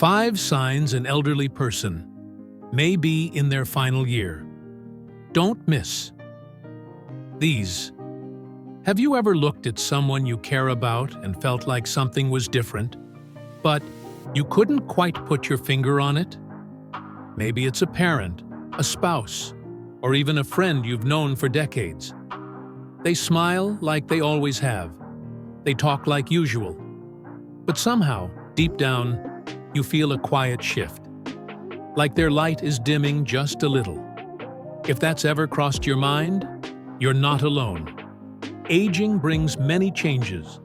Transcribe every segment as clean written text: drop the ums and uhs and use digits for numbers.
5 signs an elderly person may be in their final year. Don't miss these. Have you ever looked at someone you care about and felt like something was different, but you couldn't quite put your finger on it? Maybe it's a parent, a spouse, or even a friend you've known for decades. They smile like they always have. They talk like usual. But somehow, deep down, you feel a quiet shift. Like their light is dimming just a little. If that's ever crossed your mind, you're not alone. Aging brings many changes,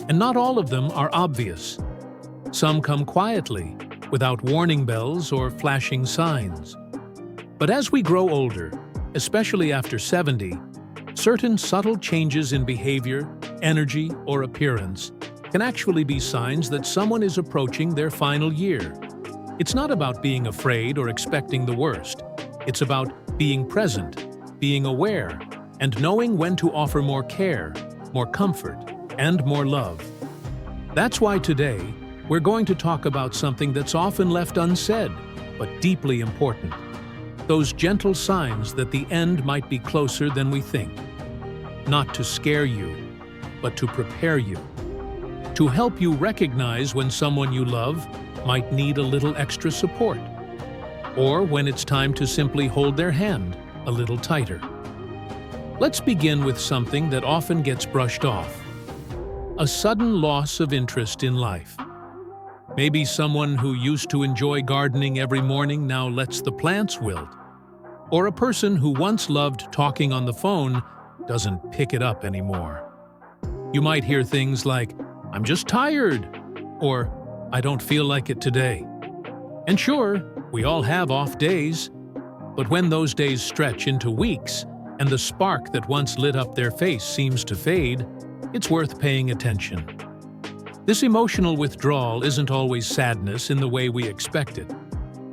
and not all of them are obvious. Some come quietly, without warning bells or flashing signs. But as we grow older, especially after 70, certain subtle changes in behavior, energy, or appearance can actually be signs that someone is approaching their final year. It's not about being afraid or expecting the worst. It's about being present, being aware, and knowing when to offer more care, more comfort, and more love. That's why today, we're going to talk about something that's often left unsaid, but deeply important. Those gentle signs that the end might be closer than we think. Not to scare you, but to prepare you. To help you recognize when someone you love might need a little extra support, or when it's time to simply hold their hand a little tighter. Let's begin with something that often gets brushed off. A sudden loss of interest in life. Maybe someone who used to enjoy gardening every morning now lets the plants wilt. Or a person who once loved talking on the phone doesn't pick it up anymore. You might hear things like, "I'm just tired," or "I don't feel like it today." And sure, we all have off days, but when those days stretch into weeks and the spark that once lit up their face seems to fade, it's worth paying attention. This emotional withdrawal isn't always sadness in the way we expect it.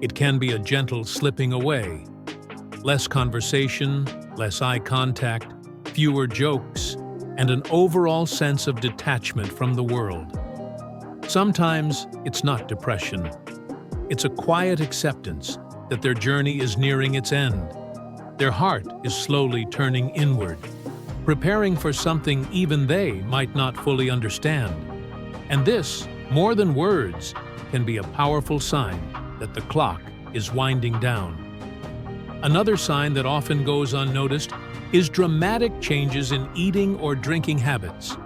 It can be a gentle slipping away. Less conversation, less eye contact, fewer jokes, and an overall sense of detachment from the world. Sometimes it's not depression. It's a quiet acceptance that their journey is nearing its end. Their heart is slowly turning inward, preparing for something even they might not fully understand. And this, more than words, can be a powerful sign that the clock is winding down. Another sign that often goes unnoticed is dramatic changes in eating or drinking habits.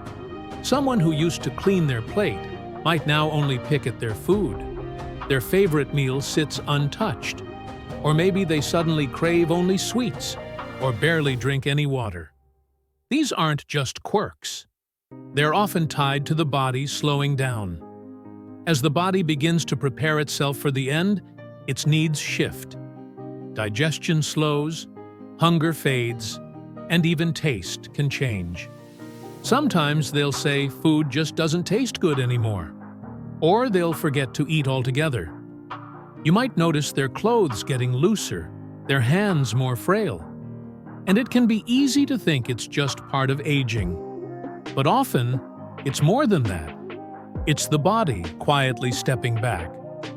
Someone who used to clean their plate might now only pick at their food. Their favorite meal sits untouched. Or maybe they suddenly crave only sweets or barely drink any water. These aren't just quirks. They're often tied to the body slowing down. As the body begins to prepare itself for the end, its needs shift. Digestion slows, hunger fades, and even taste can change. Sometimes they'll say food just doesn't taste good anymore, or they'll forget to eat altogether. You might notice their clothes getting looser, their hands more frail. And it can be easy to think it's just part of aging. But often, it's more than that. It's the body quietly stepping back,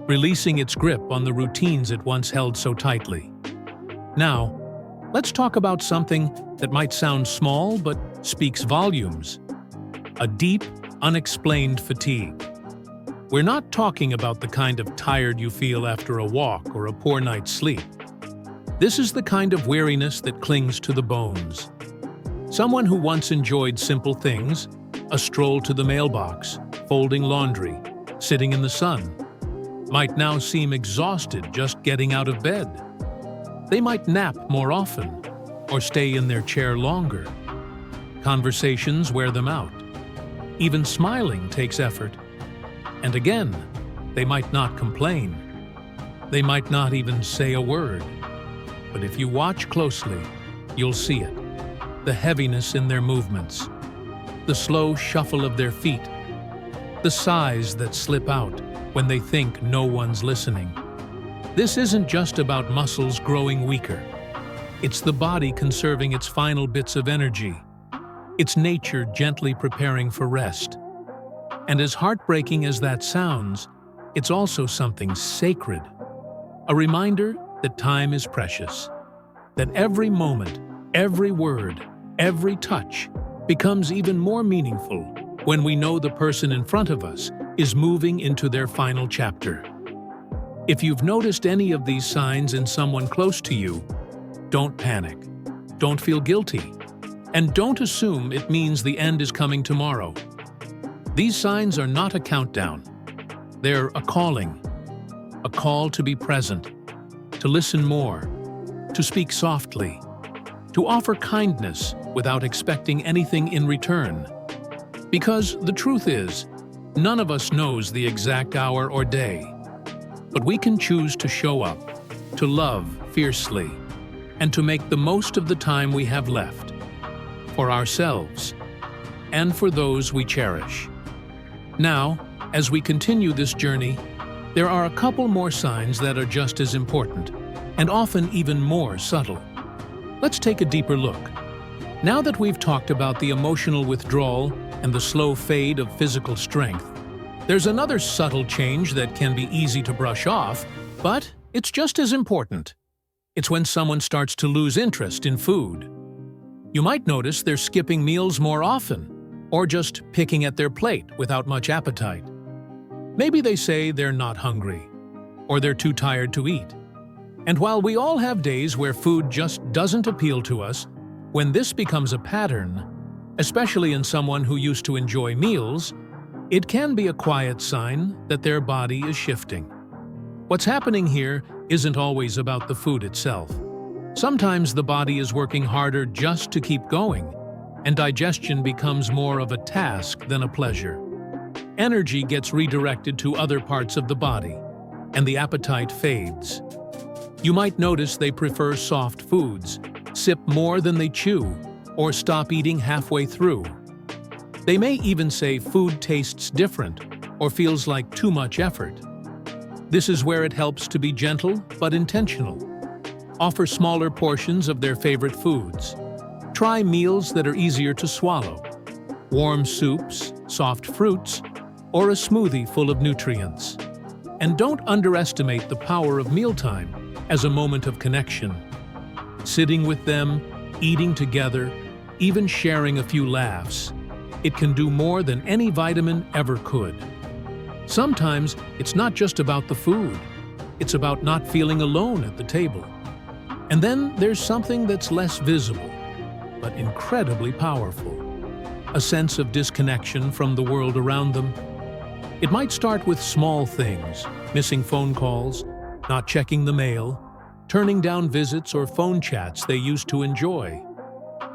releasing its grip on the routines it once held so tightly. Now, let's talk about something that might sound small but speaks volumes. A deep, unexplained fatigue. We're not talking about the kind of tired you feel after a walk or a poor night's sleep. This is the kind of weariness that clings to the bones. Someone who once enjoyed simple things, a stroll to the mailbox, folding laundry, sitting in the sun, might now seem exhausted just getting out of bed. They might nap more often or stay in their chair longer. Conversations wear them out. Even smiling takes effort. And again, they might not complain. They might not even say a word. But if you watch closely, you'll see it. The heaviness in their movements, the slow shuffle of their feet, the sighs that slip out when they think no one's listening. This isn't just about muscles growing weaker. It's the body conserving its final bits of energy. It's nature gently preparing for rest. And as heartbreaking as that sounds, it's also something sacred. A reminder that time is precious, that every moment, every word, every touch becomes even more meaningful when we know the person in front of us is moving into their final chapter. If you've noticed any of these signs in someone close to you, don't panic, don't feel guilty, and don't assume it means the end is coming tomorrow. These signs are not a countdown. They're a calling, a call to be present, to listen more, to speak softly, to offer kindness without expecting anything in return. Because the truth is, none of us knows the exact hour or day, but we can choose to show up, to love fiercely, and to make the most of the time we have left, for ourselves and for those we cherish. Now, as we continue this journey, there are a couple more signs that are just as important, and often even more subtle. Let's take a deeper look. Now that we've talked about the emotional withdrawal and the slow fade of physical strength, there's another subtle change that can be easy to brush off, but it's just as important. It's when someone starts to lose interest in food. You might notice they're skipping meals more often, or just picking at their plate without much appetite. Maybe they say they're not hungry, or they're too tired to eat. And while we all have days where food just doesn't appeal to us, when this becomes a pattern, especially in someone who used to enjoy meals, it can be a quiet sign that their body is shifting. What's happening here isn't always about the food itself. Sometimes the body is working harder just to keep going, and digestion becomes more of a task than a pleasure. Energy gets redirected to other parts of the body, and the appetite fades. You might notice they prefer soft foods, sip more than they chew, or stop eating halfway through. They may even say food tastes different or feels like too much effort. This is where it helps to be gentle but intentional. Offer smaller portions of their favorite foods. Try meals that are easier to swallow. Warm soups, soft fruits, or a smoothie full of nutrients. And don't underestimate the power of mealtime as a moment of connection. Sitting with them, eating together, even sharing a few laughs, it can do more than any vitamin ever could. Sometimes it's not just about the food, it's about not feeling alone at the table. And then there's something that's less visible, but incredibly powerful. A sense of disconnection from the world around them. It might start with small things, missing phone calls, not checking the mail, turning down visits or phone chats they used to enjoy.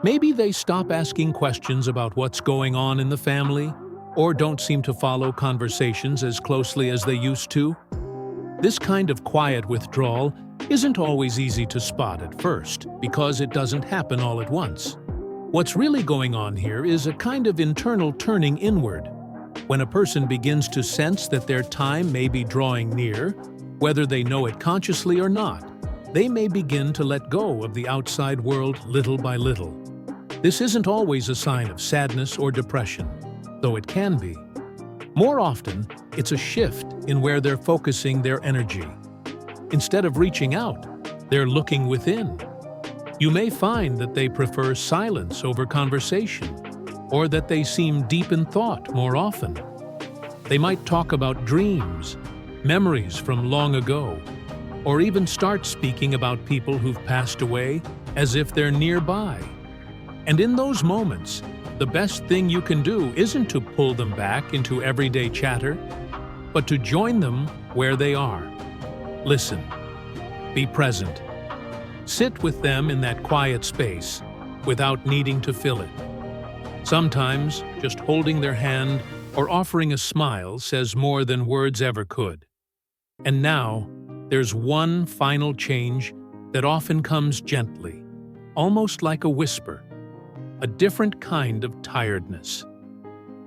Maybe they stop asking questions about what's going on in the family, or don't seem to follow conversations as closely as they used to. This kind of quiet withdrawal isn't always easy to spot at first, because it doesn't happen all at once. What's really going on here is a kind of internal turning inward. When a person begins to sense that their time may be drawing near, whether they know it consciously or not, they may begin to let go of the outside world little by little. This isn't always a sign of sadness or depression, though it can be. More often, it's a shift in where they're focusing their energy. Instead of reaching out, they're looking within. You may find that they prefer silence over conversation, or that they seem deep in thought more often. They might talk about dreams, memories from long ago, or even start speaking about people who've passed away as if they're nearby. And in those moments, the best thing you can do isn't to pull them back into everyday chatter, but to join them where they are. Listen. Be present. Sit with them in that quiet space without needing to fill it. Sometimes, just holding their hand or offering a smile says more than words ever could. And now, there's one final change that often comes gently, almost like a whisper. A different kind of tiredness.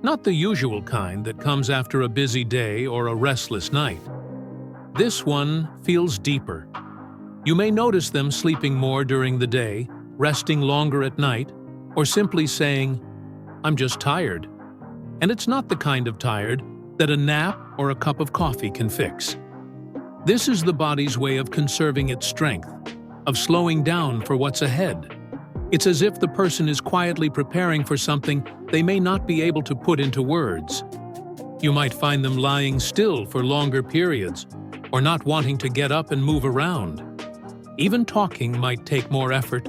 Not the usual kind that comes after a busy day or a restless night. This one feels deeper. You may notice them sleeping more during the day, resting longer at night, or simply saying, "I'm just tired." And it's not the kind of tired that a nap or a cup of coffee can fix. This is the body's way of conserving its strength, of slowing down for what's ahead. It's as if the person is quietly preparing for something they may not be able to put into words. You might find them lying still for longer periods, or not wanting to get up and move around. Even talking might take more effort.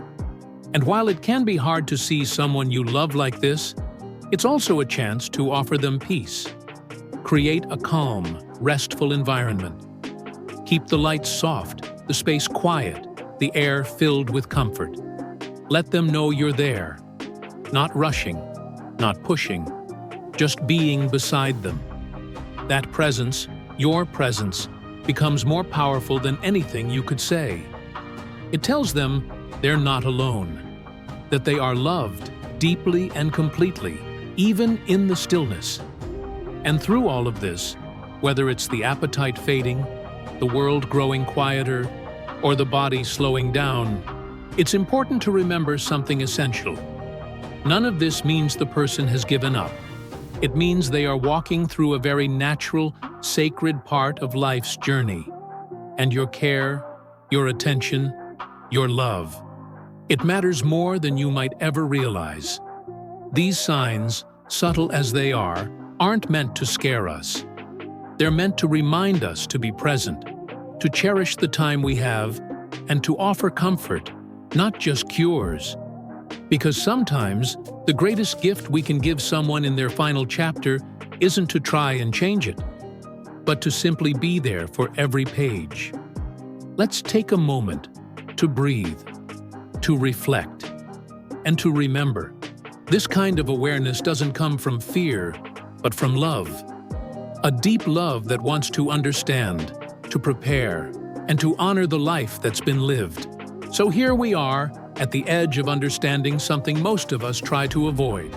And while it can be hard to see someone you love like this, it's also a chance to offer them peace. Create a calm, restful environment. Keep the lights soft, the space quiet, the air filled with comfort. Let them know you're there, not rushing, not pushing, just being beside them. That presence, your presence, becomes more powerful than anything you could say. It tells them they're not alone, that they are loved deeply and completely, even in the stillness. And through all of this, whether it's the appetite fading, the world growing quieter, or the body slowing down, it's important to remember something essential. None of this means the person has given up. It means they are walking through a very natural, sacred part of life's journey. And your care, your attention, your love, it matters more than you might ever realize. These signs, subtle as they are, aren't meant to scare us. They're meant to remind us to be present, to cherish the time we have, and to offer comfort, not just cures. Because sometimes, the greatest gift we can give someone in their final chapter isn't to try and change it, but to simply be there for every page. Let's take a moment to breathe, to reflect, and to remember. This kind of awareness doesn't come from fear, but from love. A deep love that wants to understand, to prepare, and to honor the life that's been lived. So here we are, at the edge of understanding something most of us try to avoid.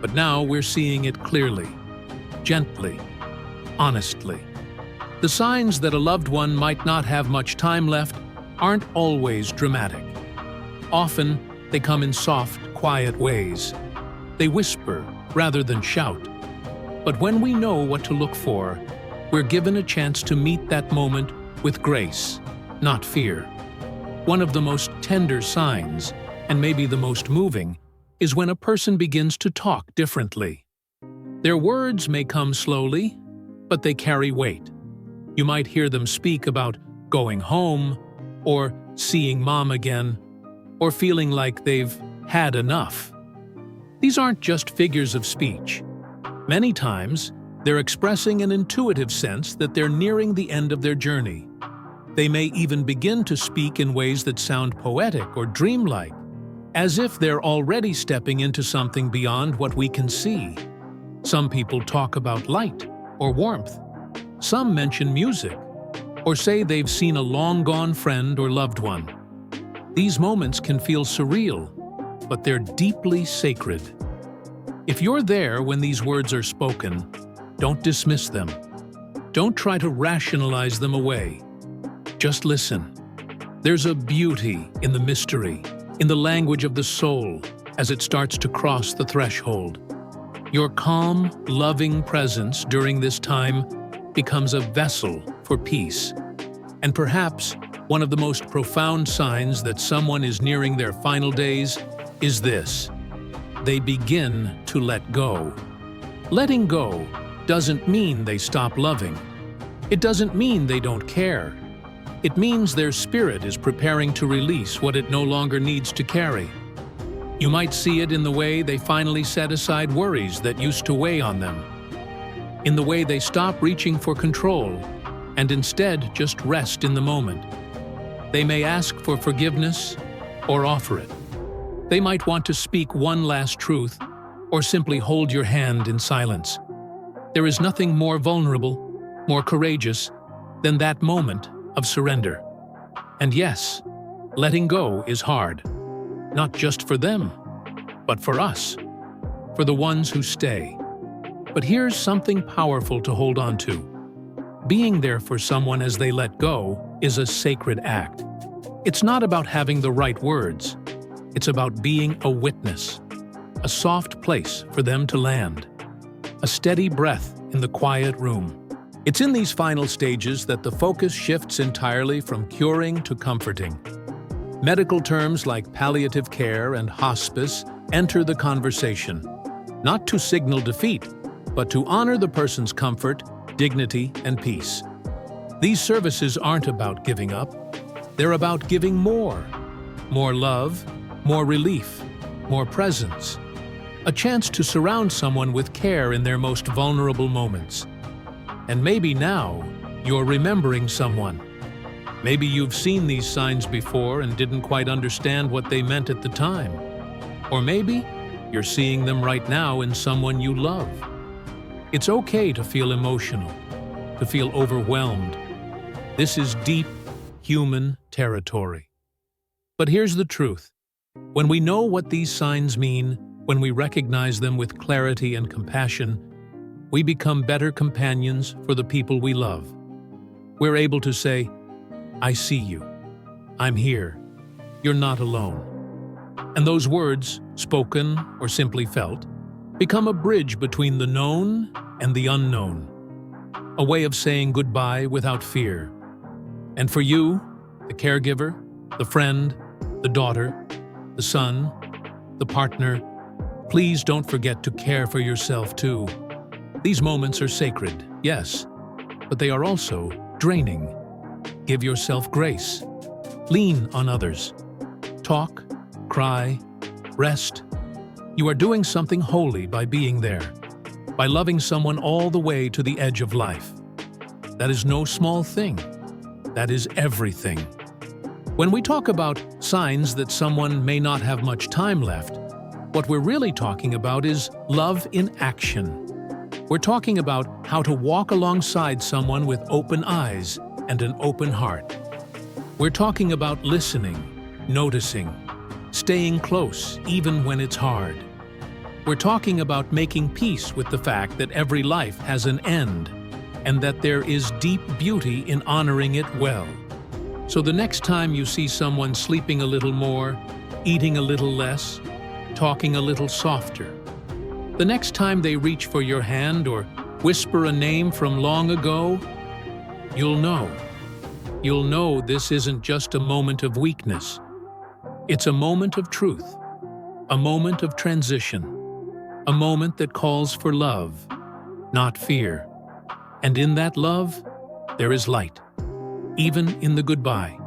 But now we're seeing it clearly, gently, honestly. The signs that a loved one might not have much time left aren't always dramatic. Often, they come in soft, quiet ways. They whisper rather than shout. But when we know what to look for, we're given a chance to meet that moment with grace, not fear. One of the most tender signs, and maybe the most moving, is when a person begins to talk differently. Their words may come slowly, but they carry weight. You might hear them speak about going home, or seeing mom again, or feeling like they've had enough. These aren't just figures of speech. Many times, they're expressing an intuitive sense that they're nearing the end of their journey. They may even begin to speak in ways that sound poetic or dreamlike, as if they're already stepping into something beyond what we can see. Some people talk about light or warmth. Some mention music, or say they've seen a long-gone friend or loved one. These moments can feel surreal, but they're deeply sacred. If you're there when these words are spoken, don't dismiss them. Don't try to rationalize them away. Just listen. There's a beauty in the mystery, in the language of the soul, as it starts to cross the threshold. Your calm, loving presence during this time becomes a vessel for peace. And perhaps one of the most profound signs that someone is nearing their final days is this: they begin to let go. Letting go doesn't mean they stop loving. It doesn't mean they don't care. It means their spirit is preparing to release what it no longer needs to carry. You might see it in the way they finally set aside worries that used to weigh on them, in the way they stop reaching for control and instead just rest in the moment. They may ask for forgiveness or offer it. They might want to speak one last truth or simply hold your hand in silence. There is nothing more vulnerable, more courageous than that moment of surrender. And yes, letting go is hard, not just for them, but for us, for the ones who stay. But here's something powerful to hold on to. Being there for someone as they let go is a sacred act. It's not about having the right words. It's about being a witness, a soft place for them to land, a steady breath in the quiet room. It's in these final stages that the focus shifts entirely from curing to comforting. Medical terms like palliative care and hospice enter the conversation, not to signal defeat, but to honor the person's comfort, dignity, and peace. These services aren't about giving up. They're about giving more. More love, more relief, more presence. A chance to surround someone with care in their most vulnerable moments. And maybe now, you're remembering someone. Maybe you've seen these signs before and didn't quite understand what they meant at the time. Or maybe you're seeing them right now in someone you love. It's okay to feel emotional, to feel overwhelmed. This is deep, human territory. But here's the truth. When we know what these signs mean, when we recognize them with clarity and compassion, we become better companions for the people we love. We're able to say, "I see you. I'm here. You're not alone." And those words, spoken or simply felt, become a bridge between the known and the unknown. A way of saying goodbye without fear. And for you, the caregiver, the friend, the daughter, the son, the partner, please don't forget to care for yourself too. These moments are sacred, yes, but they are also draining. Give yourself grace. Lean on others. Talk, cry, rest. You are doing something holy by being there, by loving someone all the way to the edge of life. That is no small thing. That is everything. When we talk about signs that someone may not have much time left, what we're really talking about is love in action. We're talking about how to walk alongside someone with open eyes and an open heart. We're talking about listening, noticing, staying close even when it's hard. We're talking about making peace with the fact that every life has an end and that there is deep beauty in honoring it well. So the next time you see someone sleeping a little more, eating a little less, talking a little softer, the next time they reach for your hand or whisper a name from long ago, you'll know. You'll know this isn't just a moment of weakness. It's a moment of truth, a moment of transition, a moment that calls for love, not fear. And in that love, there is light, even in the goodbye.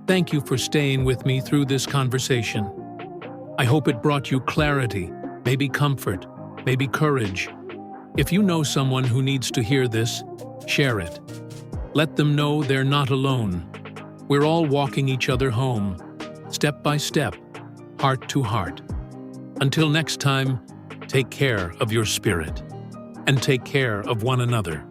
Thank you for staying with me through this conversation. I hope it brought you clarity, maybe comfort, maybe courage. If you know someone who needs to hear this, share it. Let them know they're not alone. We're all walking each other home, step by step, heart to heart. Until next time, take care of your spirit and take care of one another.